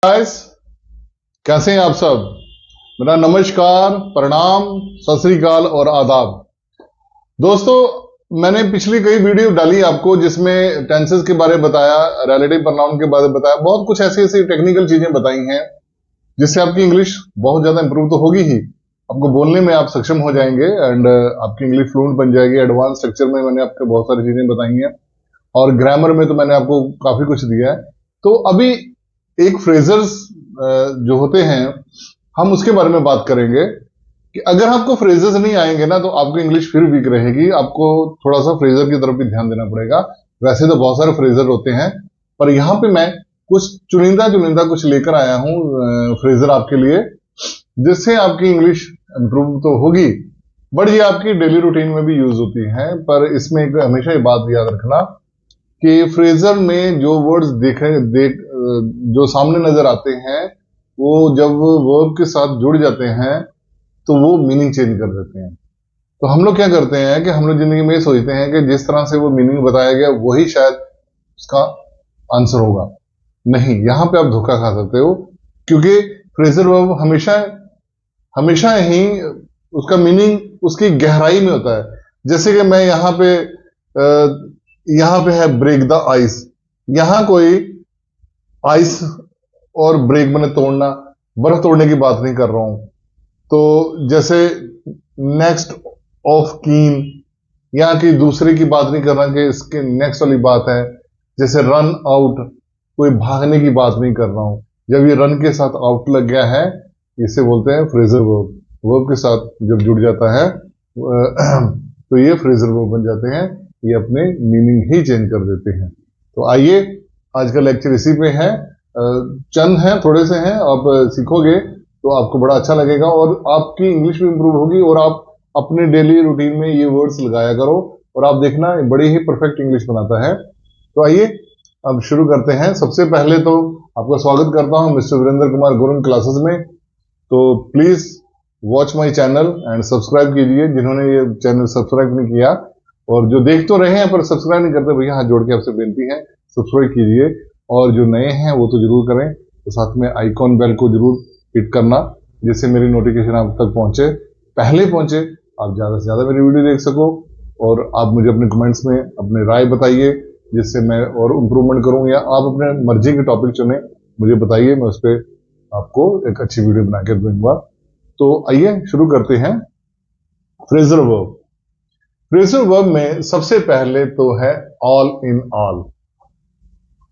Guys, कैसे हैं आप सब। मेरा नमस्कार, प्रणाम, सत श्री अकाल और आदाब। दोस्तों, मैंने पिछली कई वीडियो डाली आपको जिसमें टेंसेस के बारे में बताया, रिलेटिव प्रोनाउन के बारे में बताया, बहुत कुछ ऐसी ऐसी टेक्निकल चीजें बताई हैं जिससे आपकी इंग्लिश बहुत ज्यादा इंप्रूव तो होगी ही, आपको बोलने में आप सक्षम हो जाएंगे एंड आपकी इंग्लिश फ्लुएंट बन जाएगी। एडवांस स्ट्रक्चर में मैंने आपको बहुत सारी चीजें बताई हैं और ग्रामर में तो मैंने आपको काफी कुछ दिया है। तो अभी एक फ्रेजर्स जो होते हैं हम उसके बारे में बात करेंगे कि अगर आपको फ्रेजर्स नहीं आएंगे ना तो आपकी इंग्लिश फिर वीक रहेगी। आपको थोड़ा सा फ्रेजर की तरफ भी ध्यान देना पड़ेगा। वैसे तो बहुत सारे फ्रेजर होते हैं पर यहाँ पे मैं कुछ चुनिंदा चुनिंदा कुछ लेकर आया हूँ फ्रेजर आपके लिए, जिससे आपकी इंग्लिश इंप्रूव तो होगी बट ये आपकी डेली रूटीन में भी यूज होती है। पर इसमें एक हमेशा ये बात याद रखना कि फ्रेजर में जो वर्ड्स जो सामने नजर आते हैं वो जब वर्ब के साथ जुड़ जाते हैं तो वो मीनिंग चेंज कर देते हैं। तो हम लोग क्या करते हैं कि हम लोग जिंदगी में सोचते हैं कि जिस तरह से वो मीनिंग बताया गया वही शायद उसका आंसर होगा। नहीं, यहां पे आप धोखा खा सकते हो, क्योंकि फ्रेजर वर्ब हमेशा हमेशा ही उसका मीनिंग उसकी गहराई में होता है। जैसे कि मैं यहाँ पे है ब्रेक द आइस। यहां कोई आइस और ब्रेक मैंने तोड़ना, बर्फ तोड़ने की बात नहीं कर रहा हूं। तो जैसे नेक्स्ट ऑफ कीन, यहाँ की दूसरे की बात नहीं कर रहा कि इसके नेक्स्ट वाली बात है। जैसे रन आउट, कोई भागने की बात नहीं कर रहा हूं। जब ये रन के साथ आउट लग गया है, इसे बोलते हैं फ्रेजर वर्ब। वर्ब के साथ जब जुड़ जाता है तो ये फ्रेजर वर्ब बन जाते हैं। ये अपने मीनिंग ही चेंज कर देते हैं। तो आइए, आज का लेक्चर इसी पे है। चंद हैं, थोड़े से हैं, आप सीखोगे तो आपको बड़ा अच्छा लगेगा और आपकी इंग्लिश भी इंप्रूव होगी और आप अपने डेली रूटीन में ये वर्ड्स लगाया करो और आप देखना बड़ी ही परफेक्ट इंग्लिश बनाता है। तो आइए अब शुरू करते हैं। सबसे पहले तो आपका स्वागत करता हूं मिस्टर वीरेंद्र कुमार गुरुंग क्लासेस में। तो please watch my channel and subscribe कीजिए जिन्होंने ये चैनल सब्सक्राइब नहीं किया, और जो देख तो रहे हैं पर सब्सक्राइब नहीं करते, भैया हाथ जोड़ के आपसे बेनती है सब्सक्राइब कीजिए। और जो नए हैं वो तो जरूर करें, तो साथ में आइकॉन बेल को जरूर हिट करना जिससे मेरी नोटिफिकेशन आप तक पहुंचे, पहले पहुंचे, आप ज्यादा से ज्यादा मेरी वीडियो देख सको। और आप मुझे अपने कमेंट्स में अपने राय बताइए जिससे मैं और इम्प्रूवमेंट करूं, या आप अपने मर्जी के टॉपिक चुने, मुझे बताइए, मैं उस पर आपको एक अच्छी वीडियो बना के दूंगा। तो आइए शुरू करते हैं। Fraser verb. फ्रेजर वर्ब में सबसे पहले तो है ऑल इन ऑल।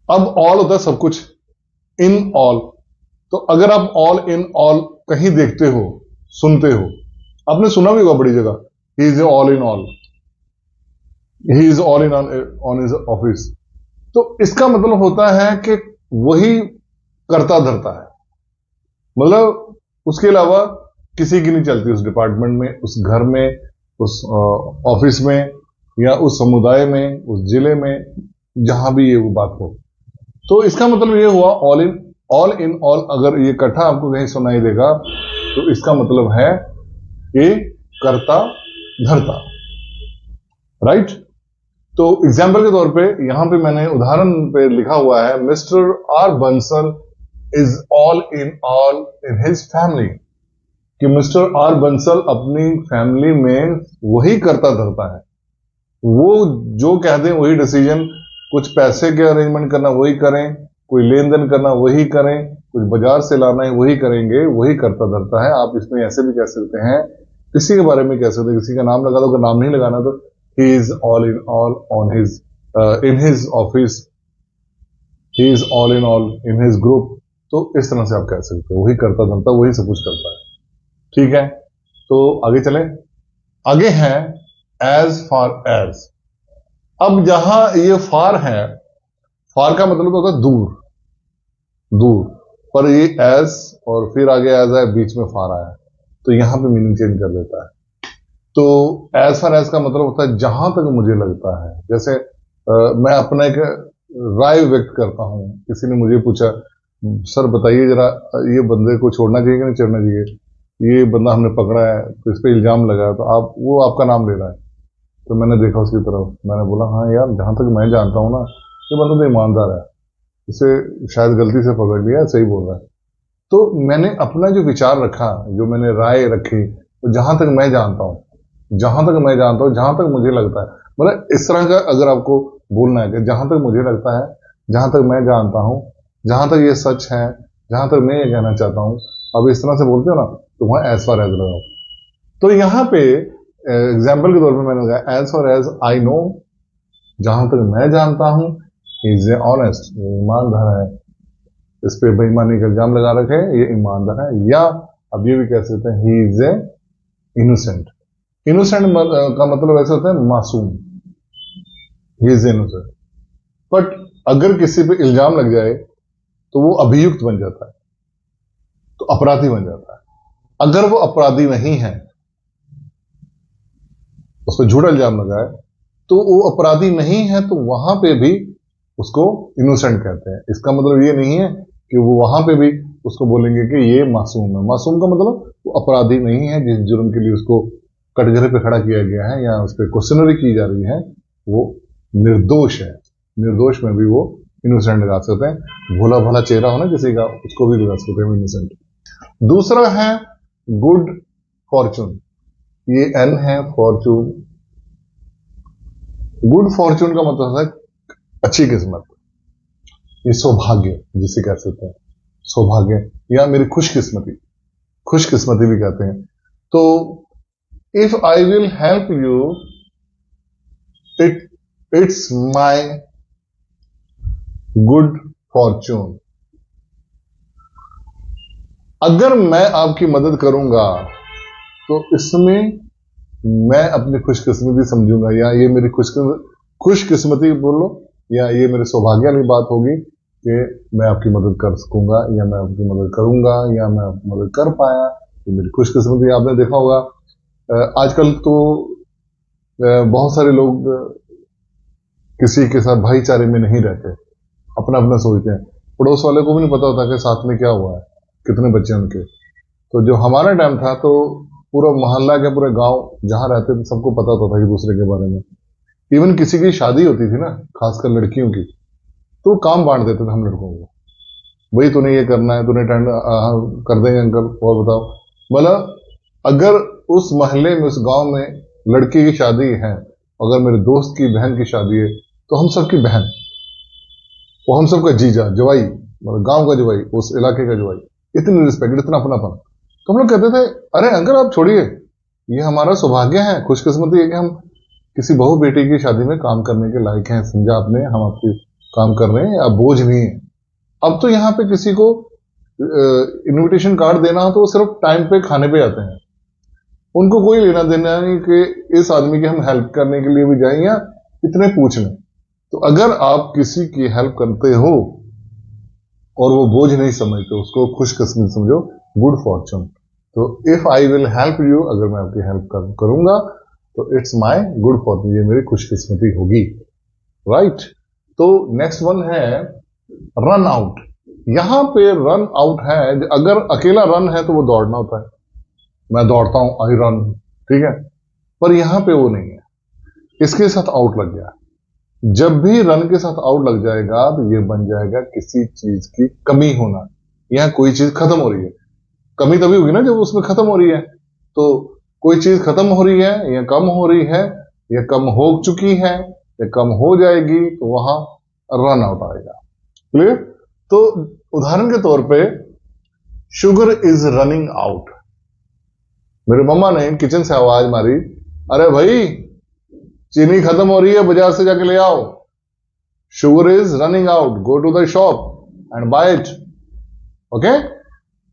अब ऑल होता है सब कुछ, इन ऑल। तो अगर आप ऑल इन ऑल कहीं देखते हो, सुनते हो, आपने सुना भी होगा बड़ी जगह, he is all in all, he is all in on his office. तो इसका मतलब होता है कि वही करता धरता है, मतलब उसके अलावा किसी की नहीं चलती उस डिपार्टमेंट में, उस घर में, उस ऑफिस में, या उस समुदाय में, उस जिले में, जहां भी ये वो बात हो। तो इसका मतलब ये हुआ ऑल इन ऑल। अगर ये इकट्ठा आपको कहीं सुनाई देगा तो इसका मतलब है कि करता धरता, राइट। तो एग्जाम्पल के तौर पे यहां पे मैंने उदाहरण पे लिखा हुआ है, mister R Bansal is all in his family, कि मिस्टर आर बंसल अपनी फैमिली में वही करता धरता है। वो जो कह दें वही डिसीजन, कुछ पैसे के अरेंजमेंट करना वही करें, कोई लेन देन करना वही करें, कुछ बाजार से लाना है वही करेंगे, वही करता धरता है। आप इसमें ऐसे भी कह सकते हैं, किसी के बारे में कह सकते हैं, किसी का नाम लगा दो, अगर नाम नहीं लगाना तो he is all in all on his in his office, he is all in his group. तो इस तरह से आप कह सकते हो, वही करता धरता, वही सब कुछ करता है। ठीक है, तो आगे चलें। आगे है एज फार एज। अब जहां ये फार है, फार का मतलब होता है दूर, दूर, पर ये एज और फिर आगे एज है, बीच में फार आया, तो यहां पे मीनिंग चेंज कर देता है। तो एज फार एज का मतलब होता है जहां तक मुझे लगता है। जैसे मैं अपना एक राय व्यक्त करता हूं, किसी ने मुझे पूछा, सर बताइए जरा, ये बंदे को छोड़ना चाहिए कि नहीं छोड़ना चाहिए, ये बंदा हमने पकड़ा है तो इस पे इल्जाम लगा है, तो वो आपका नाम ले रहा है। तो मैंने देखा उसकी तरफ, मैंने बोला हाँ यार, जहां तक मैं जानता हूं ना, ये बंदा तो ईमानदार है, इसे शायद गलती से पकड़ लिया, सही बोल रहा है। तो मैंने अपना जो विचार रखा, जो मैंने राय रखी, तो जहां तक मैं जानता हूं, जहां तक मुझे लगता है, मतलब इस तरह का अगर आपको बोलना है कि जहां तक मुझे लगता है, जहां तक मैं जानता हूं, जहां तक ये सच है, जहां तक मैं ये कहना चाहता हूं, अब इस तरह से बोलते हो ना, तो वहां एज फार एज लगाओ। तो यहां पे एग्जाम्पल के तौर पे मैंने कहा as far as I know, जहां तक मैं जानता हूं, इज ए ऑनेस्ट, ईमानदार है, इस पे बेईमानी का इल्जाम लगा रखे, ये ईमानदार है, या अब ये भी कह सकते हैं he is a innocent. Innocent का मतलब ऐसा होता है मासूम, ही इज इनोसेंट। बट अगर किसी पे इल्जाम लग जाए तो वो अभियुक्त बन जाता है, तो अपराधी बन जाता है। अगर वो अपराधी नहीं है, उस पर झूठा इल्जाम लगा है, तो वो अपराधी नहीं है, तो वहां पे भी उसको इनोसेंट कहते हैं। इसका मतलब ये नहीं है कि वो वहां पे भी उसको बोलेंगे कि ये मासूम है। मासूम का मतलब वो अपराधी नहीं है, जिस जुर्म के लिए उसको कटघरे पे खड़ा किया गया है या उस पर क्वेश्चनरी की जा रही है, वो निर्दोष है। निर्दोष में भी वो इनोसेंट लगा सकते हैं। भोला भाला चेहरा हो ना किसी का, उसको भी लगा सकते हैं इनोसेंट। दूसरा है गुड फॉर्चून, ये एन है, फॉर्चून। गुड फॉर्चून का मतलब है अच्छी किस्मत, ये सौभाग्य जिसे कह सकते हैं, सौभाग्य या मेरी खुशकिस्मती, खुशकिस्मती भी कहते हैं। तो if I will help you, it's my good Fortune. अगर मैं आपकी मदद करूंगा तो इसमें मैं अपनी खुशकिस्मती समझूंगा, या ये मेरी खुशकिस्मती बोलो, या ये मेरे सौभाग्य वाली बात होगी कि मैं आपकी मदद कर सकूंगा, या मैं आपकी मदद करूंगा, या मैं आपकी मदद कर पाया, ये मेरी खुशकिस्मती। आपने देखा होगा आजकल तो बहुत सारे लोग किसी के साथ भाईचारे में नहीं रहते, अपना अपना सोचते हैं। पड़ोस वाले को भी नहीं पता होता कि साथ में क्या हुआ है, कितने बच्चे उनके। तो जो हमारा टाइम था, तो पूरा मोहल्ला के पूरे गांव जहां रहते थे सबको पता होता था कि दूसरे के बारे में। इवन किसी की शादी होती थी ना, खासकर लड़कियों की, तो काम बांट देते थे हम लड़कों को, वही तूने ये करना है, तूने टेंड कर देंगे अंकल, और बताओ। मतलब अगर उस मोहल्ले में, उस गांव में लड़की की शादी है, अगर मेरे दोस्त की बहन की शादी है, तो हम सबकी बहन, वो हम सबका जीजा, जवाई, मतलब गांव का जवाई, उस इलाके का जवाई, इतनी रिस्पेक्ट, इतना अपनापन। तो हम लोग कहते थे अरे अंकल आप छोड़िए, ये हमारा सौभाग्य है, खुशकिस्मती है कि हम किसी बहू बेटी की शादी में काम करने के लायक हैं, समझा आपने, हम आपके काम कर रहे हैं, अब बोझ नहीं है। अब तो यहाँ पे किसी को इनविटेशन कार्ड देना हो तो वो सिर्फ टाइम पे खाने पे आते हैं, उनको कोई लेना देना नहीं कि इस आदमी की हम हेल्प करने के लिए भी जाएं या इतने पूछ लें। तो अगर आप किसी की हेल्प करते हो और वो बोझ नहीं समझते, उसको खुशकिस्मती समझो, गुड फॉर्चून। तो if I will help you, अगर मैं आपकी हेल्प करूंगा तो इट्स माई गुड फॉर्चून, ये मेरी खुशकिस्मती होगी, राइट। तो नेक्स्ट वन है रन आउट। यहां पे रन आउट है, अगर अकेला रन है तो वो दौड़ना होता है, मैं दौड़ता हूं, आई रन, ठीक है। पर यहां पे वो नहीं है, इसके साथ आउट लग गया। जब भी रन के साथ आउट लग जाएगा तो ये बन जाएगा किसी चीज की कमी होना, या कोई चीज खत्म हो रही है। कमी तभी होगी ना जब उसमें खत्म हो रही है। तो कोई चीज खत्म हो रही है, या कम हो रही है, या कम हो चुकी है, या कम हो जाएगी, तो वहां रन आउट आएगा। क्लियर। तो उदाहरण के तौर पे शुगर इज रनिंग आउट। मेरे मम्मा ने किचन से आवाज मारी, अरे भाई चीनी खत्म हो रही है, बाजार से जाके ले आओ। Sugar is running out, go to the shop and buy it. Okay.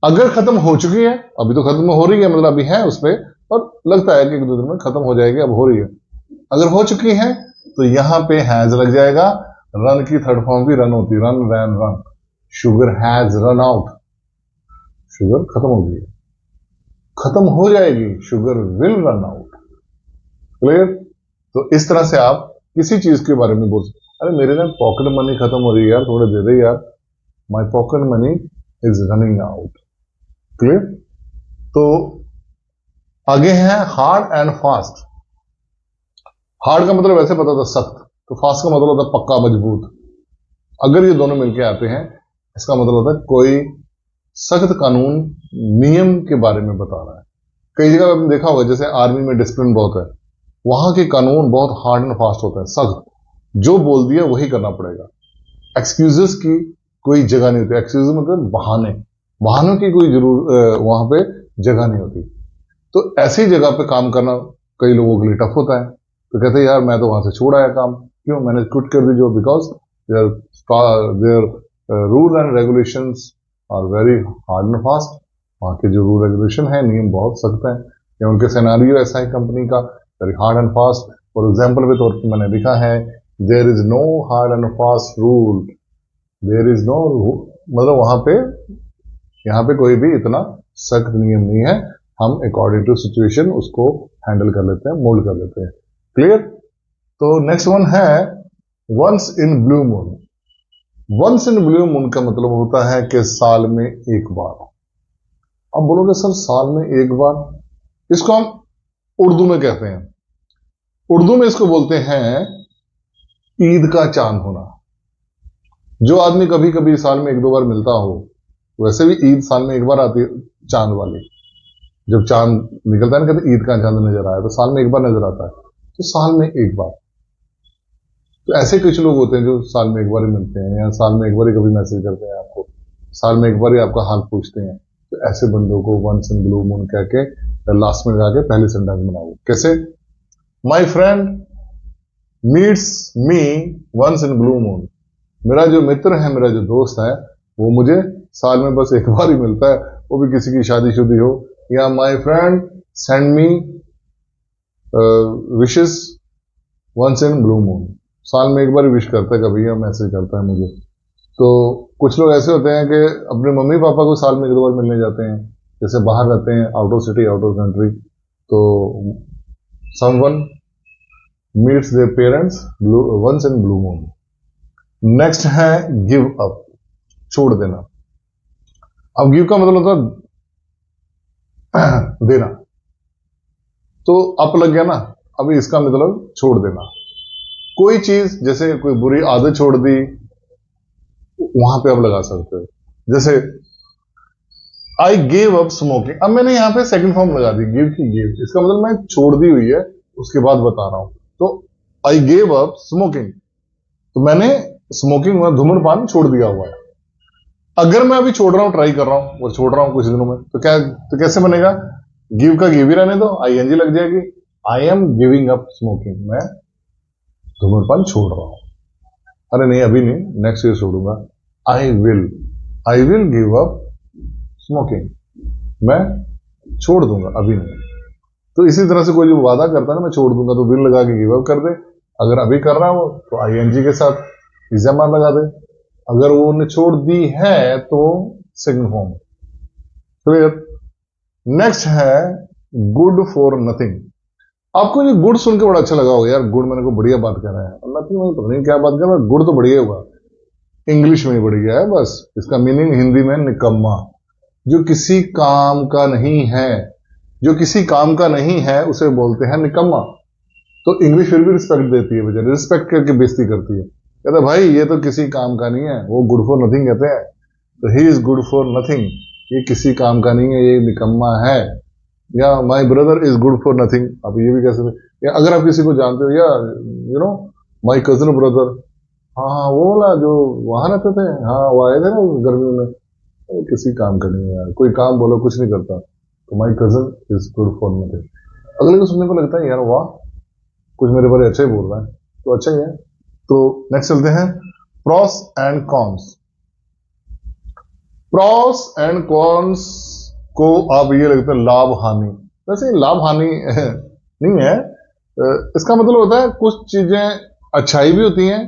अगर खत्म हो चुकी है, अभी तो खत्म हो रही है, मतलब अभी है उसपे, और लगता है कि एक दो दिन में खत्म हो जाएगी, अब हो रही है। अगर हो चुकी है तो यहां पे हैज लग जाएगा। रन की थर्ड फॉर्म भी रन होती है, run rain run. Sugar has run out, sugar खत्म हो गई, खत्म हो जाएगी, sugar will run out. Clear. तो इस तरह से आप किसी चीज के बारे में बोल सकते, अरे मेरे ना पॉकेट मनी खत्म हो रही है यार, थोड़े दे दे यार, my pocket money is running out. Clear. तो आगे है हार्ड एंड फास्ट। हार्ड का मतलब वैसे पता था सख्त, तो फास्ट का मतलब होता पक्का, मजबूत। अगर ये दोनों मिलके आते हैं, इसका मतलब होता है कोई सख्त कानून नियम के बारे में बता रहा है। कई जगह आपने देखा होगा, जैसे आर्मी में डिसिप्लिन बहुत है, वहां के कानून बहुत हार्ड एंड फास्ट होते हैं, सख्त, जो बोल दिया वही करना पड़ेगा। एक्सक्यूजेस की कोई जगह नहीं होती। एक्सक्यूज मतलब बहाने, बहानों की कोई वहां पे जगह नहीं होती। तो ऐसी जगह पे काम करना कई लोगों के लिए टफ होता है। तो कहते हैं यार मैं तो वहां से छोड़ आया काम, क्यों मैंने क्विट कर दी job, because their rule and regulations are very hard and fast. वहां के जो रूल रेगुलेशन है, नियम बहुत सख्त है, या उनके सिनेरियो ऐसा है कंपनी का, very hard and fast. For example के तौर पर मैंने लिखा है, there is no hard and fast rule, there is no, मतलब वहां पे, यहाँ पे कोई भी इतना सख्त नियम नहीं है, हम अकॉर्डिंग टू सिचुएशन उसको हैंडल कर लेते हैं, मोल्ड कर लेते हैं। क्लियर? तो नेक्स्ट वन है once in blue moon. Once in blue moon का मतलब होता है कि साल में एक बार। अब बोलोगे सर साल में एक बार, इसको हम उर्दू में कहते हैं, उर्दू में इसको बोलते हैं ईद का चांद होना। जो आदमी कभी कभी साल में एक दो बार मिलता हो, वैसे भी ईद साल में एक बार आती है, चांद वाली, जब चांद निकलता है ना, कहते ईद का चांद नजर आया, तो साल में एक बार नजर आता है, तो साल में एक बार। तो ऐसे कुछ लोग होते हैं जो साल में एक बार ही मिलते हैं, या साल में एक बार ही कभी मैसेज करते हैं आपको, साल में एक बार ही आपका हाल पूछते हैं। तो ऐसे बंदों को वंस इन ब्लू मून कह के लास्ट में जाके पहले सेंटेंस बनाओ। कैसे? My friend meets me once in blue moon. मेरा जो मित्र है, मेरा जो दोस्त है, वो मुझे साल में बस एक बार ही मिलता है, वो भी किसी की शादीशुदी हो। या my friend send me wishes once in blue moon. साल में एक बार विश करता है कभी, या मैसेज करता है मुझे। तो कुछ लोग ऐसे होते हैं कि अपने मम्मी पापा को साल में एक दो बार मिलने जाते हैं, जैसे बाहर रहते हैं, out of city, out of country, तो someone meets their parents once in blue moon. Next है गिव अप, छोड़ देना। अब गिव का मतलब होता है देना, तो अप लग गया ना, अभी इसका मतलब छोड़ देना। कोई चीज, जैसे कोई बुरी आदत छोड़ दी, वहां पे आप लगा सकते हो। जैसे आई गेव अप स्मोकिंग, अब मैंने यहां पे सेकंड फॉर्म लगा दी, गिव की गिव, इसका मतलब मैं छोड़ दी हुई है, उसके बाद बता रहा हूं। तो आई गेव अप स्मोकिंग, तो मैंने स्मोकिंग में धूम्रपान छोड़ दिया हुआ है। अगर मैं अभी छोड़ रहा हूं, ट्राई कर रहा हूं और छोड़ रहा हूं कुछ दिनों में, तो कैसे बनेगा? गिव का गिव ही रहने दो, आईएनजी लग जाएगी। I am giving up smoking, मैं धूम्रपान छोड़ रहा हूं। अरे नहीं अभी नहीं, नेक्स्ट ईयर छोड़ूंगा। I will give up smoking, मैं छोड़ दूंगा, अभी नहीं। तो इसी तरह से कोई जो वादा करता है ना, मैं छोड़ दूंगा, तो विल लगा के गिव अप कर दे। अगर अभी कर रहा हो तो आईएनजी के साथ इज़ामा लगा दे। अगर वो ने छोड़ दी है तो सेकंड फॉर्म। क्लियर? नेक्स्ट है गुड फॉर नथिंग। आपको ये गुड सुन के बड़ा अच्छा लगा होगा, यार गुड मैंने को बढ़िया बात कर रहा है, नथिंग मैंने पता नहीं क्या बात कर रहा है, गुड तो बढ़िया होगा, इंग्लिश में ही बढ़िया है, बस इसका मीनिंग हिंदी में निकम्मा। जो किसी काम का नहीं है, जो किसी काम का नहीं है उसे बोलते हैं निकम्मा। तो इंग्लिश फिर भी रिस्पेक्ट देती है, बेचारी रिस्पेक्ट करके बेइज्जती करती है, कहते भाई ये तो किसी काम का नहीं है, वो गुड फॉर नथिंग कहते हैं। तो he is good for nothing, ये किसी काम का नहीं है, ये निकम्मा है। या my brother is good for nothing, आप ये भी कह सकते। या अगर आप किसी को जानते हो, या you know my cousin brother, हाँ वो वाला जो वहां रहते थे, हाँ वो आए थे ना गर्मी में, किसी काम का नहीं है यार, कोई काम बोलो कुछ नहीं करता, तो my cousin is good for nothing. अगले को सुनने को लगता है यार वाह, कुछ मेरे बारे अच्छा ही बोल रहा है, तो अच्छा ही है। तो नेक्स्ट चलते हैं pros and cons. Pros and cons को आप ये लगता है लाभ हानि, वैसे लाभ हानि नहीं है, इसका मतलब होता है कुछ चीजें अच्छाई भी होती हैं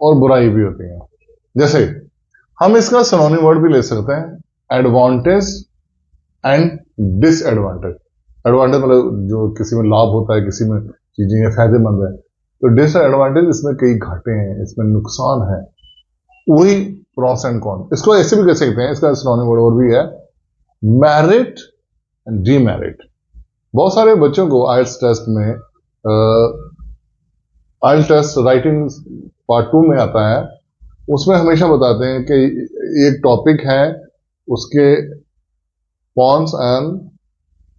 और बुराई भी होती हैं। जैसे हम इसका सिनोनिम वर्ड भी ले सकते हैं, एडवांटेज एंड डिसएडवांटेज। एडवांटेज मतलब जो किसी में लाभ होता है, किसी में चीजें फायदेमंद है, तो डिसएडवांटेज इसमें कई घाटे हैं, इसमें नुकसान है, वही प्रॉस एंड कॉन। इसको ऐसे भी कह सकते हैं, इसका सिनोनिम वर्ड और भी है मेरिट एंड डीमेरिट। बहुत सारे बच्चों को आइल्स टेस्ट में, आइल्स टेस्ट राइटिंग पार्ट 2 में आता है उसमें हमेशा बताते हैं कि एक टॉपिक है, उसके पॉन्स एंड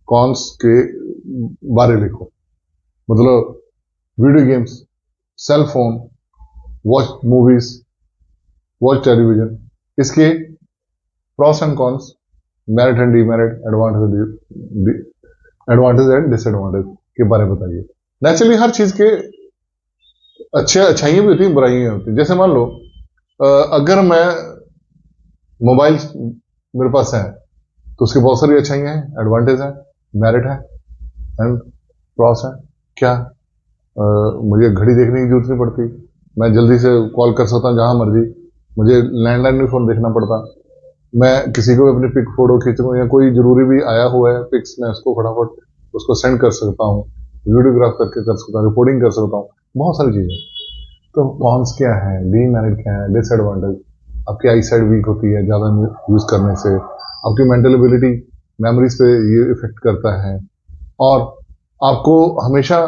कॉन्स के बारे लिखो। मतलब video games, cell phone, watch movies, watch television, इसके pros and cons, merit and demerit, advantage and disadvantage के बारे में बताइए। नेचुरली हर चीज के अच्छाइयां भी होती हैं, बुराइयां होती हैं। जैसे मान लो अगर मैं मोबाइल मेरे पास है तो उसकी बहुत सारी अच्छाइयां हैं, एडवांटेज है, मेरिट है एंड प्रॉस है। क्या मुझे घड़ी देखने की जरूरत नहीं पड़ती, मैं जल्दी से कॉल कर सकता हूँ जहां मर्जी। मुझे लैंडलाइन में फोन देखना पड़ता, मैं किसी को अपनी पिक फोटो खींचूं या कोई जरूरी भी आया हुआ है पिक्स, में उसको फटाफट उसको सेंड कर सकता हूँ, वीडियोग्राफ करके कर सकता हूँ, रिपोर्टिंग कर सकता हूँ, बहुत सारी चीजें। तो कॉन्स क्या है, डीमेरिट क्या है, डिसएडवांटेज, आपकी आई साइड वीक होती है ज्यादा यूज करने से, आपकी मेंटल एबिलिटी, मेमोरीज पे ये इफेक्ट करता है, और आपको हमेशा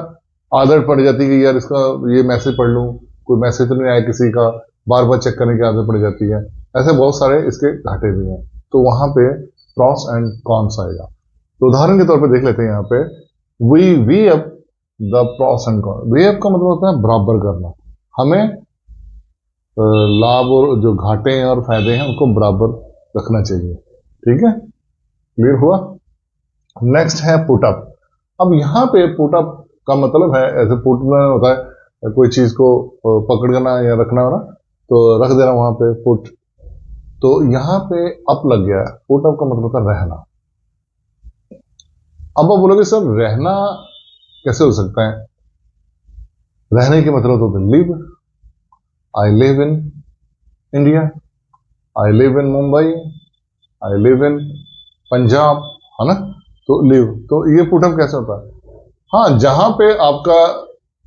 आदत पड़ जाती है कि यार इसका ये मैसेज पढ़ लूं, कोई मैसेज तो नहीं आया किसी का, बार बार चेक करने की आदत पड़ जाती है। ऐसे बहुत सारे इसके घाटे भी हैं। तो वहां पे प्रॉस एंड कॉन्स आएगा। तो उदाहरण के तौर पे देख लेते हैं यहाँ पे, weigh up the pros and cons. Weigh up का मतलब होता है बराबर करना। हमें लाभ और जो घाटे हैं और फायदे हैं उनको बराबर रखना चाहिए। ठीक है, क्लियर हुआ। नेक्स्ट है पुटअप। अब यहाँ पे पुटअप का मतलब है, ऐसे पुट में होता है कोई चीज को पकड़ना या रखना हो ना, तो रख देना वहां पे पुट। तो यहाँ पे अप लग गया, पुटअप का मतलब होता है रहना। अब आप बोलोगे सर रहना कैसे हो सकता है? रहने के मतलब होता है live. I live in India, I live in Mumbai, I live in Punjab, है ना। तो लिव, तो ये पुटअप कैसे होता है? हाँ, जहां पे आपका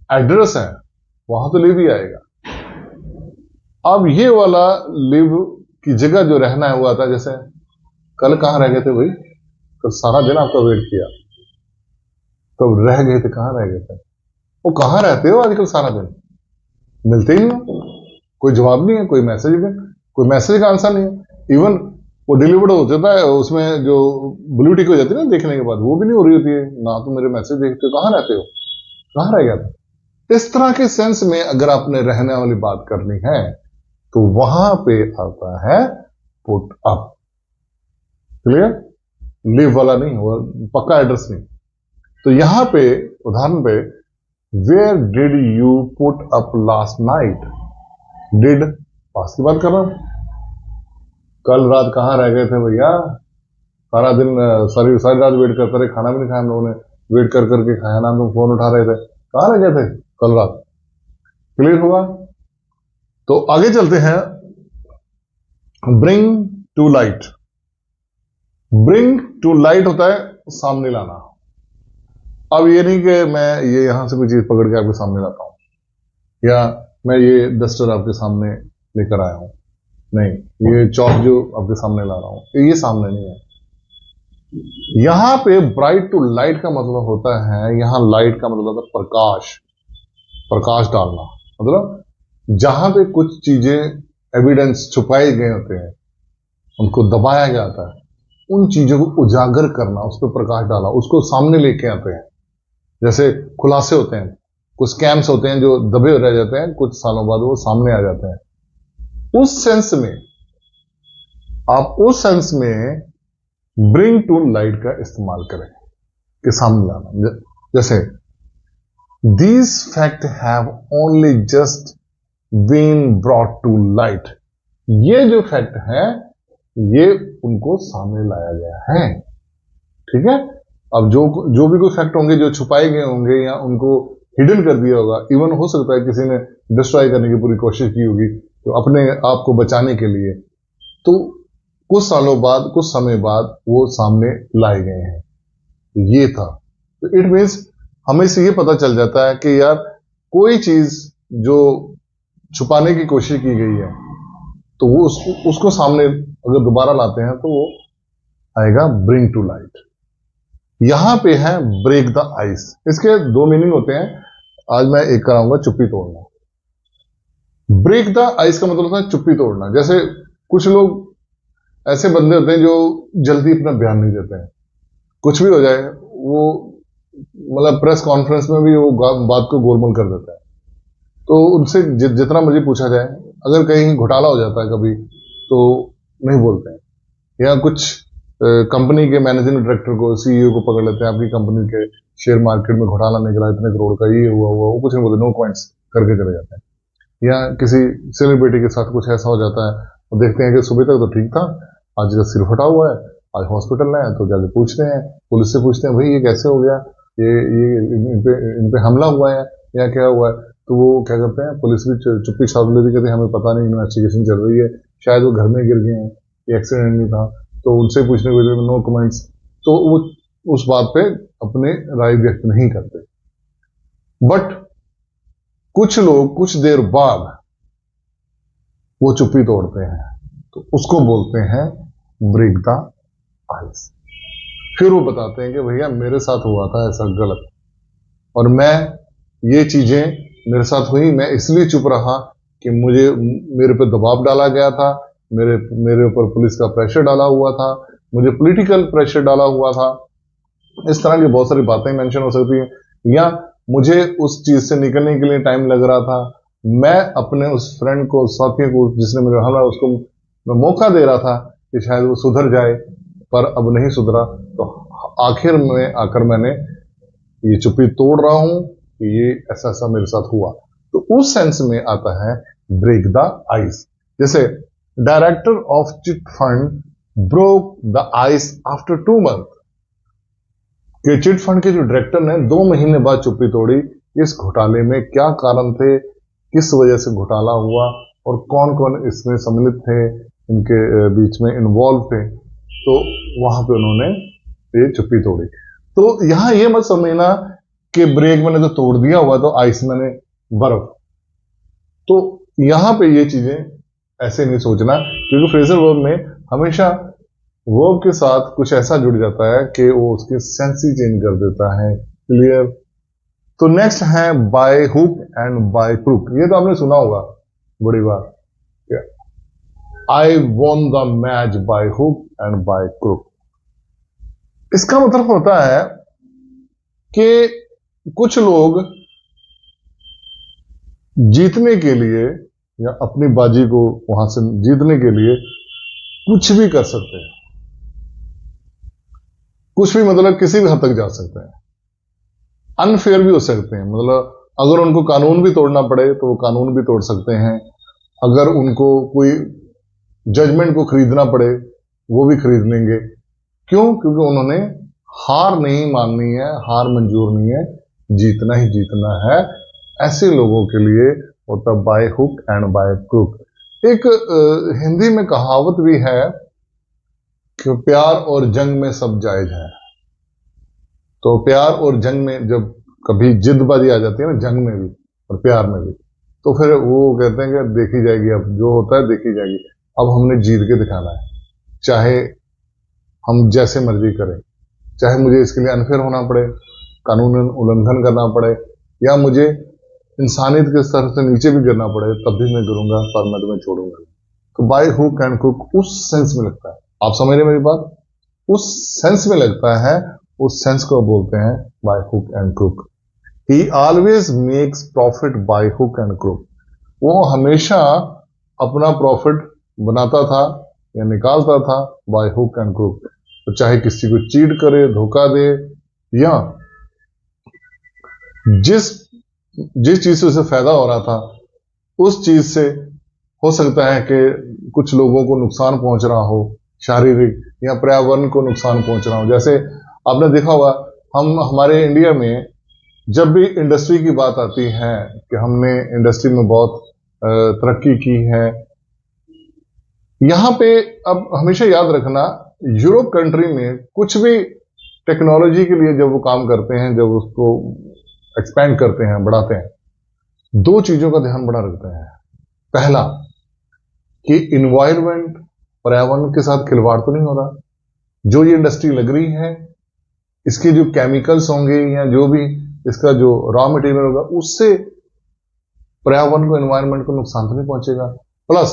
एड्रेस है वहां तो लिव ही आएगा। अब ये वाला लिव की जगह जो रहना है वो आता है। जैसे कल कहां रह गए थे भाई, कल सारा दिन आपका वेट किया, तो रह गए थे, कहां रह गए थे? वो कहां रहते हो आजकल सारा दिन? मिलते ही नहीं हो, कोई जवाब नहीं है, कोई मैसेज का आंसर नहीं है। इवन वो डिलीवर्ड हो जाता है, उसमें जो ब्लू टिक हो जाती है ना देखने के बाद, वो भी नहीं हो रही होती है ना। तो मेरे मैसेज देखते हो, कहां रहते हो, कहां रह गया था? इस तरह के सेंस में अगर आपने रहने वाली बात करनी है तो वहां पे आता है पुट अप। क्लियर? लिव वाला नहीं, वो पक्का एड्रेस नहीं। तो यहां पे उदाहरण पे, where did you put up last night. Did past की बात कर रहा हूं। कल रात कहां रह गए थे भैया? सारा दिन सारी रात वेट करते रहे, खाना भी नहीं खाया हम लोगों ने, वेट कर करके खाया ना, तुम फोन उठा रहे थे, कहां रह गए थे कल रात? क्लियर हुआ? तो आगे चलते हैं। Bring to light. Bring to light होता है सामने लाना। अब ये नहीं कि मैं ये यहां से कोई चीज पकड़ के आपके सामने लाता हूं, या मैं ये डस्टर आपके सामने लेकर आया हूं, नहीं, ये चौक जो आपके सामने ला रहा हूं, ये सामने नहीं है। यहां पे ब्राइट टू लाइट का मतलब होता है, यहां लाइट का मतलब होता है प्रकाश, प्रकाश डालना। मतलब जहां पे कुछ चीजें एविडेंस छुपाए गए होते हैं, उनको दबाया जाता है, उन चीजों को उजागर करना, उस पर प्रकाश डाला, उसको सामने लेके आते हैं। जैसे खुलासे होते हैं, कुछ स्कैम्स होते हैं जो दबे रह जाते हैं, कुछ सालों बाद वो सामने आ जाते हैं। उस सेंस में आप उस सेंस में ब्रिंग टू लाइट का इस्तेमाल करें कि सामने लाना। जैसे these fact have only just been brought to light. ये जो फैक्ट है ये उनको सामने लाया गया है। ठीक है। अब जो भी कोई फैक्ट होंगे जो छुपाए गए होंगे या उनको हिडन कर दिया होगा, इवन हो सकता है किसी ने डिस्ट्रॉय करने की पूरी कोशिश की होगी तो अपने आप को बचाने के लिए, तो कुछ सालों बाद, कुछ समय बाद वो सामने लाए गए हैं। तो ये था। तो इट मीन्स हमें से ये पता चल जाता है कि यार कोई चीज जो छुपाने की कोशिश की गई है तो वो उसको सामने अगर दोबारा लाते हैं तो वो आएगा ब्रिंग टू लाइट। यहां पे है ब्रेक द आइस। इसके दो मीनिंग होते हैं, आज मैं एक कराऊंगा, चुप्पी तोड़ना। ब्रेक द आइस का मतलब होता है चुप्पी तोड़ना। जैसे कुछ लोग ऐसे बंदे होते हैं जो जल्दी अपना बयान नहीं देते हैं, कुछ भी हो जाए वो मतलब प्रेस कॉन्फ्रेंस में भी वो बात को गोलमोल कर देता है। तो उनसे जितना मुझे पूछा जाए, अगर कहीं घोटाला हो जाता है कभी तो नहीं बोलते हैं, या कुछ कंपनी के मैनेजिंग डायरेक्टर को, सीईओ को पकड़ लेते हैं, आपकी कंपनी के शेयर मार्केट में घोटाला निकला इतने करोड़ का, ये हुआ हुआ, वो कुछ नहीं बोलते, नो कमेंट्स करके चले जाते हैं। या किसी सेलिब्रिटी के साथ कुछ ऐसा हो जाता है, वो देखते हैं कि सुबह तक तो ठीक था, आज का सिर फटा हुआ है, आज हॉस्पिटल में है, तो जाके पूछते हैं, पुलिस से पूछते हैं भाई ये कैसे हो गया, ये इन पे हमला हुआ है या क्या हुआ है। तो वो क्या करते हैं, पुलिस भी चुप्पी साध लेती, कहते हमें पता नहीं, इन्वेस्टिगेशन चल रही है, शायद वो घर में गिर गए हैं, ये एक्सीडेंट नहीं था। तो उनसे पूछने को नो कमेंट्स। तो वो उस बात पे अपने राय व्यक्त नहीं करते। बट कुछ लोग कुछ देर बाद वो चुप्पी तोड़ते हैं, तो उसको बोलते हैं ब्रेक द आइस। फिर वो बताते हैं कि भैया मेरे साथ हुआ था ऐसा गलत, और मैं ये चीजें मेरे साथ हुई, मैं इसलिए चुप रहा कि मेरे पे दबाव डाला गया था, मेरे ऊपर पुलिस का प्रेशर डाला हुआ था, मुझे पॉलिटिकल प्रेशर डाला हुआ था। इस तरह की बहुत सारी बातें मेंशन हो सकती हैं। या मुझे उस चीज से निकलने के लिए टाइम लग रहा था, मैं अपने उस फ्रेंड को, साथी को जिसने मेरे हमला, उसको मैं मौका दे रहा था कि शायद वो सुधर जाए, पर अब नहीं सुधरा। तो आखिर में आकर मैंने ये चुप्पी तोड़ रहा हूं कि ये ऐसा ऐसा मेरे साथ हुआ। तो उस सेंस में आता है ब्रेक द आइस। जैसे director of chit fund broke the ice after 2 month, कि चिट फंड के जो डायरेक्टर ने 2 महीने बाद चुप्पी तोड़ी। इस घोटाले में क्या कारण थे, किस वजह से घोटाला हुआ, और कौन कौन इसमें सम्मिलित थे, इनके बीच में इन्वॉल्व थे। तो वहां पे उन्होंने ये चुप्पी तोड़ी। तो यहां ये मत समझना कि ब्रेक मैंने तो तोड़ दिया हुआ तो आइस मैंने बर्फ। तो यहां पे ये चीजें ऐसे नहीं सोचना, क्योंकि फ्रेजल वर्ब में हमेशा वर्ब के साथ कुछ ऐसा जुड़ जाता है कि वो उसके सेंस ही चेंज कर देता है। क्लियर? तो नेक्स्ट है by hook and by crook. ये तो आपने सुना होगा बड़ी बार, I won the match by hook and by crook. इसका मतलब होता है कि कुछ लोग जीतने के लिए या अपनी बाजी को वहां से जीतने के लिए कुछ भी कर सकते हैं, कुछ भी मतलब किसी भी हद तक जा सकते हैं, अनफेयर भी हो सकते हैं। मतलब अगर उनको कानून भी तोड़ना पड़े तो वो कानून भी तोड़ सकते हैं, अगर उनको कोई जजमेंट को खरीदना पड़े वो भी खरीद लेंगे। क्यों? क्योंकि उन्होंने हार नहीं माननी है, हार मंजूर नहीं है, जीतना ही जीतना है। ऐसे लोगों के लिए होता by hook and by crook. एक हिंदी में कहावत भी है कि प्यार और जंग में सब जायज है। तो प्यार और जंग में जब कभी जिद्दबाजी आ जाती है ना, जंग में भी और प्यार में भी, तो फिर वो कहते हैं कि देखी जाएगी, अब जो होता है देखी जाएगी, अब हमने जीत के दिखाना है, चाहे हम जैसे मर्जी करें, चाहे मुझे इसके लिए अनफेयर होना पड़े, कानून उल्लंघन करना पड़े, या मुझे इंसानियत के स्तर से नीचे भी गिरना पड़े, तब भी मैं करूंगा, पर मैं तुम्हें छोड़ूंगा नहीं। तो बाय हुक एंड क्रुक उस सेंस में लगता है, आप समझ रहे मेरी बात, उस सेंस में लगता है, उस सेंस को बोलते हैं by hook and crook. He always makes profit by hook and crook. वो हमेशा अपना प्रॉफिट बनाता था या निकालता था बाय हुक एंड क्रुक। तो चाहे किसी को चीट करे, धोखा दे, या जिस जिस चीज से उसे फायदा हो रहा था उस चीज से हो सकता है कि कुछ लोगों को नुकसान पहुंच रहा हो, शारीरिक या पर्यावरण को नुकसान पहुंच रहा हो। जैसे आपने देखा होगा, हम हमारे इंडिया में जब भी इंडस्ट्री की बात आती है कि हमने इंडस्ट्री में बहुत तरक्की की है, यहां पे अब हमेशा याद रखना, यूरोप कंट्री में कुछ भी टेक्नोलॉजी के लिए जब वो काम करते हैं, जब उसको एक्सपेंड करते हैं, बढ़ाते हैं, 2 चीजों का ध्यान बड़ा रखते हैं। पहला कि इन्वायरमेंट, पर्यावरण के साथ खिलवाड़ तो नहीं हो रहा, जो ये इंडस्ट्री लग रही है इसके जो केमिकल्स होंगे या जो भी इसका जो रॉ मटेरियल होगा उससे पर्यावरण को, एनवायरनमेंट को नुकसान तो नहीं पहुंचेगा, प्लस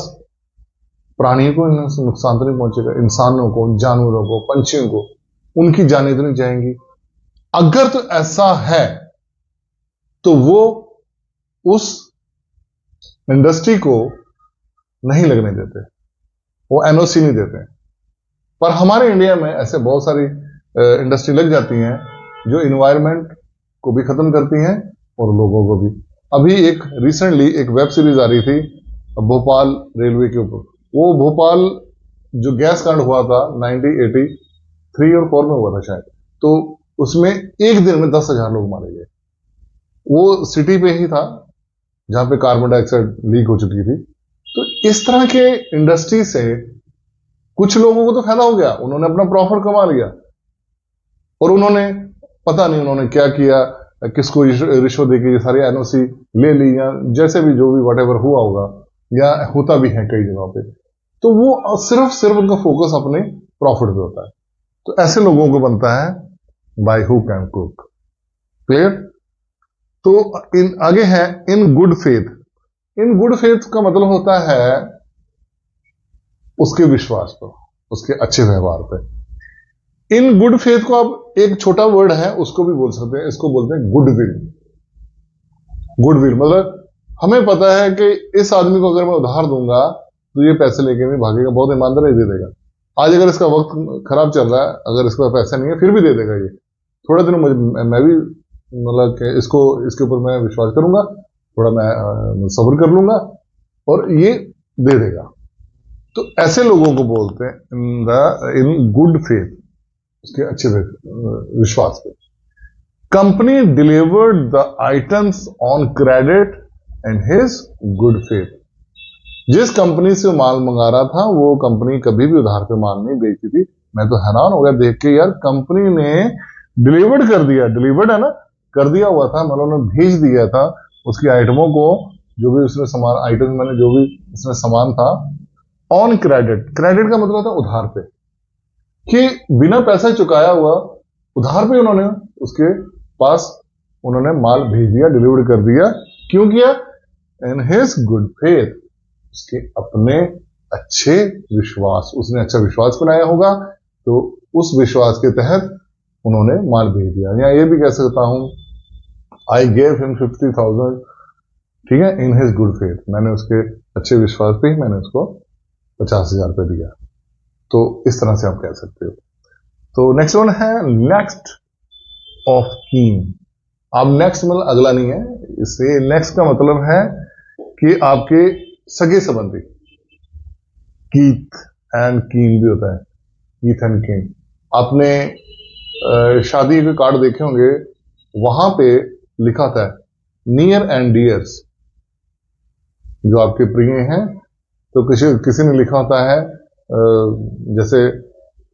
प्राणियों को नुकसान तो नहीं पहुंचेगा, इंसानों को, जानवरों को, पंछियों को, उनकी जानें तो नहीं जाएंगी। अगर तो ऐसा है तो वो उस इंडस्ट्री को नहीं लगने देते, वो एनओसी नहीं देते। पर हमारे इंडिया में ऐसे बहुत सारी इंडस्ट्री लग जाती हैं जो इन्वायरमेंट को भी खत्म करती हैं और लोगों को भी। अभी एक रिसेंटली एक वेब सीरीज आ रही थी भोपाल रेलवे के ऊपर। वो भोपाल जो गैस कांड हुआ था 1983 और 4 में हुआ था शायद, तो उसमें एक दिन में 10,000 लोग मारे गए। वो सिटी पे ही था जहां पे कार्बन डाइऑक्साइड लीक हो चुकी थी। तो इस तरह के इंडस्ट्री से कुछ लोगों को तो फायदा हो गया, उन्होंने अपना प्रॉफिट कमा लिया, और उन्होंने पता नहीं उन्होंने क्या किया, किसको रिश्वत देके ये सारी एनओसी ले ली, या जैसे भी जो भी व्हाटएवर हुआ होगा, या होता भी है कई जगहों पे। तो वो सिर्फ उनका फोकस अपने प्रॉफिट पे होता है। तो ऐसे लोगों को बनता है by hook and crook. Clear? तो आगे है in good faith. In good faith का मतलब होता है उसके विश्वास पर, उसके अच्छे व्यवहार पर। इन गुड फेथ को आप एक छोटा वर्ड है उसको भी बोल सकते हैं, इसको बोलते हैं गुडविल। गुडविल मतलब हमें पता है कि इस आदमी को अगर मैं उधार दूंगा तो ये पैसे लेके नहीं भागेगा, बहुत ईमानदारी दे देगा। आज अगर इसका वक्त खराब चल रहा है, अगर इसके पास पैसा नहीं है फिर भी दे देगा ये। थोड़े दिनों मैं भी मतलब कि इसके ऊपर मैं विश्वास करूंगा, थोड़ा मैं सब्र कर लूंगा और ये दे देगा। तो ऐसे लोगों को बोलते हैं इन गुड फेथ, उसके अच्छे विश्वास पे। Company delivered the items on credit and his good faith. जिस कंपनी से माल मंगा रहा था वो कंपनी कभी भी उधार पे माल नहीं बेचती थी। मैं तो हैरान हो गया देख के, यार कंपनी ने डिलीवर्ड कर दिया, डिलीवर्ड है ना, कर दिया हुआ था, मतलब उन्होंने भेज दिया था उसकी आइटमों को, जो भी उसने सामान, आइटम मैंने जो भी उसमें सामान था, ऑन क्रेडिट। क्रेडिट का मतलब होता है उधार पे, कि बिना पैसा चुकाया हुआ उधार पे उन्होंने उसके पास उन्होंने माल भेज दिया, डिलीवर कर दिया। क्यों किया? इन हिज गुड फेथ, उसके अपने अच्छे विश्वास, उसने अच्छा विश्वास बनाया होगा तो उस विश्वास के तहत उन्होंने माल भेज दिया। या ये भी कह सकता हूं आई गेव हिम 50,000, ठीक है, इन हिज गुड फेथ, मैंने उसके अच्छे विश्वास पे ही मैंने उसको 50,000 रुपये दिया। तो इस तरह से आप कह सकते हो। तो नेक्स्ट वन है नेक्स्ट ऑफ कीन। अब नेक्स्ट मतलब अगला नहीं है, इससे नेक्स्ट का मतलब है कि आपके सगे संबंधी। कीथ एंड कीन भी होता है, कीथ एंड कीन। आपने शादी के कार्ड देखे होंगे, वहां पे लिखा था नियर एंड डियर्स, जो आपके प्रिय हैं। तो किसी ने लिखा होता है जैसे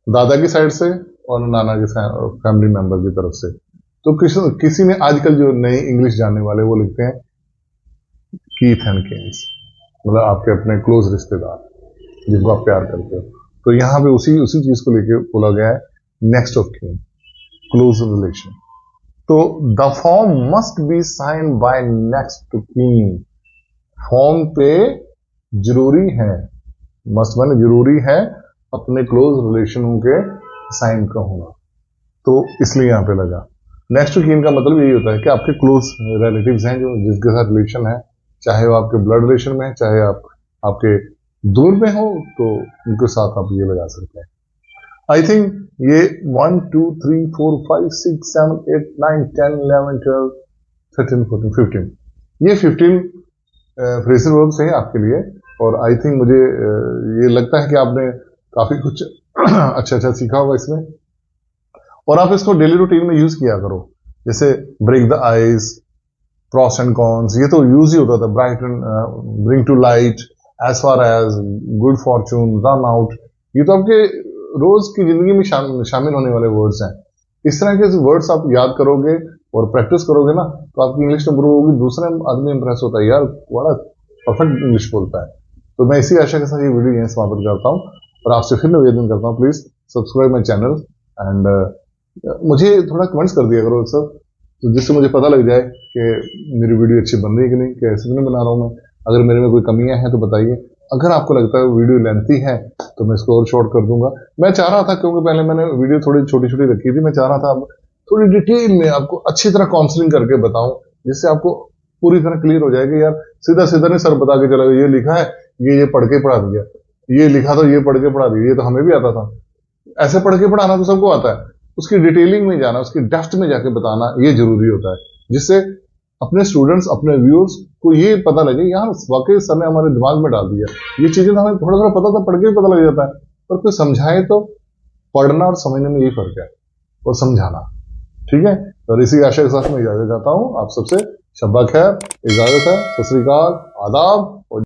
दादा की साइड से और नाना के फैमिली मेंबर की तरफ से। तो किसी ने आजकल जो नए इंग्लिश जानने वाले वो लिखते हैं कीथ एंड किन्स, मतलब आपके अपने क्लोज रिश्तेदार जिनको आप प्यार करते हो। तो यहां पे उसी चीज को लेके बोला गया है next of kin, close relation. तो the form must be sign by next to kin. Form पे जरूरी है, मस्ट माने जरूरी है अपने क्लोज रिलेशनों के साइन का होना, तो इसलिए यहां पे लगा। नेक्स्ट टू कीन का मतलब यही होता है कि आपके क्लोज रिलेटिव्स हैं जो जिसके साथ रिलेशन है, चाहे वो आपके ब्लड रिलेशन में है, चाहे आपके दूर में हो, तो उनके साथ आप ये लगा सकते हैं। आई थिंक ये 1 2 3 4 5 6 7 8 9 10 11 12 13 14 15 ये 15 फ्रेजल वर्ब्स हैं आपके लिए। और आई थिंक मुझे ये लगता है कि आपने काफी कुछ अच्छा सीखा होगा इसमें, और आप इसको डेली रूटीन में यूज किया करो। जैसे break the ice, pros and cons, ये तो यूज ही होता था। Brighten, bring to light, as far as, good fortune, run out, ये तो आपके रोज की जिंदगी में शामिल होने वाले वर्ड्स हैं। इस तरह के वर्ड्स आप याद करोगे और प्रैक्टिस करोगे ना, तो आपकी इंग्लिश इंप्रूव होगी। दूसरा आदमी इंप्रेस होता है, यार बड़ा परफेक्ट इंग्लिश बोलता है। तो मैं इसी आशा के साथ ये वीडियो यहीं समाप्त करता हूँ और आपसे फिर निवेदन करता हूँ, please subscribe my channel and मुझे थोड़ा कमेंट्स कर दिया करो सर तो जिससे मुझे पता लग जाए कि मेरी वीडियो अच्छी बन रही है कि नहीं, कैसे तो नहीं बना रहा हूँ मैं। अगर मेरे में कोई कमियां हैं तो बताइए। अगर आपको लगता है वीडियो लेंथी है तो मैं इसको और शॉर्ट कर दूंगा। मैं चाह रहा था, क्योंकि पहले मैंने वीडियो थोड़ी छोटी छोटी रखी थी, मैं चाह रहा था अब थोड़ी डिटेल में आपको अच्छी तरह काउंसलिंग करके बताऊं, जिससे आपको पूरी तरह क्लियर हो जाए कि यार सीधा सीधा नहीं सर बता के चला गया, ये लिखा है, ये पढ़ के पढ़ा दिया, ये लिखा तो ये पढ़ के पढ़ा दिया, ये तो हमें भी आता था। ऐसे पढ़ के पढ़ाना तो सबको आता है, उसकी डिटेलिंग में जाना, उसकी डेप्थ में जाके बताना ये जरूरी होता है, जिससे अपने स्टूडेंट्स, अपने व्यूअर्स को ये पता लगे यार वाकई सर ने हमारे दिमाग में डाल दिया। ये चीजें तो हमें थोड़ा थोड़ा पता था, पढ़ के ही पता लग जाता है, पर कोई समझाए तो। पढ़ना और समझने में यही फर्क है, और समझाना। ठीक है, और इसी आशा के साथ मैं इजाजत चाहता हूँ आप सबसे। शब्बा खैर, इजाजत है, सत श्री अकाल, आदाब।